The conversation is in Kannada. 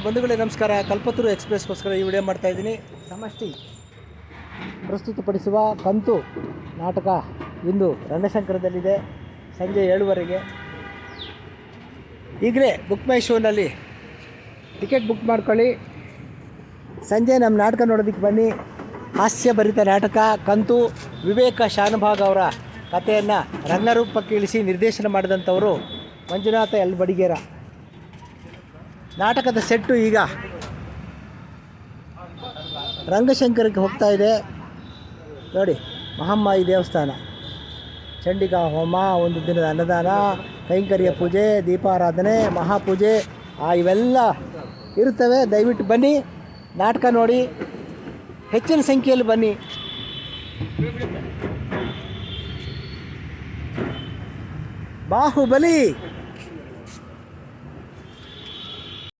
ಬಂಧುಗಳೇ ನಮಸ್ಕಾರ. ಕಲ್ಪತರು ಎಕ್ಸ್ಪ್ರೆಸ್ಗೋಸ್ಕರ ಈ ವಿಡಿಯೋ ಮಾಡ್ತಾಯಿದ್ದೀನಿ. ಸಮಷ್ಟಿ ಪ್ರಸ್ತುತಪಡಿಸುವ ಕಂತು ನಾಟಕ ಇಂದು ರಣಶಂಕರದಲ್ಲಿದೆ ಸಂಜೆ 7:15. ಈಗಲೇ ಬುಕ್ ಮೈ ಶೋನಲ್ಲಿ ಟಿಕೆಟ್ ಬುಕ್ ಮಾಡ್ಕೊಳ್ಳಿ. ಸಂಜೆ ನಮ್ಮ ನಾಟಕ ನೋಡೋದಕ್ಕೆ ಬನ್ನಿ. ಹಾಸ್ಯಭರಿತ ನಾಟಕ ಕಂತು. ವಿವೇಕ ಶಾನುಭಾಗ್ ಅವರ ಕಥೆಯನ್ನು ರಂಗರೂಪಕ್ಕೆ ಇಳಿಸಿ ನಿರ್ದೇಶನ ಮಾಡಿದಂಥವರು ಮಂಜುನಾಥ ಎಲ್ ಬಡಿಗೇರ. ನಾಟಕದ ಸೆಟ್ಟು ಈಗ ರಂಗಶಂಕರಕ್ಕೆ ಹೋಗ್ತಾ ಇದೆ ನೋಡಿ. ಮಹಾಮಾಯಿ ದೇವಸ್ಥಾನ, ಚಂಡಿಕಾ ಹೋಮ, ಒಂದು ದಿನದ ಅನ್ನದಾನ, ಕೈಂಕರ್ಯ ಪೂಜೆ, ದೀಪಾರಾಧನೆ, ಮಹಾಪೂಜೆ ಇವೆಲ್ಲ ಇರುತ್ತವೆ. ದಯವಿಟ್ಟು ಬನ್ನಿ, ನಾಟಕ ನೋಡಿ, ಹೆಚ್ಚಿನ ಸಂಖ್ಯೆಯಲ್ಲಿ ಬನ್ನಿ. ಬಾಹುಬಲಿ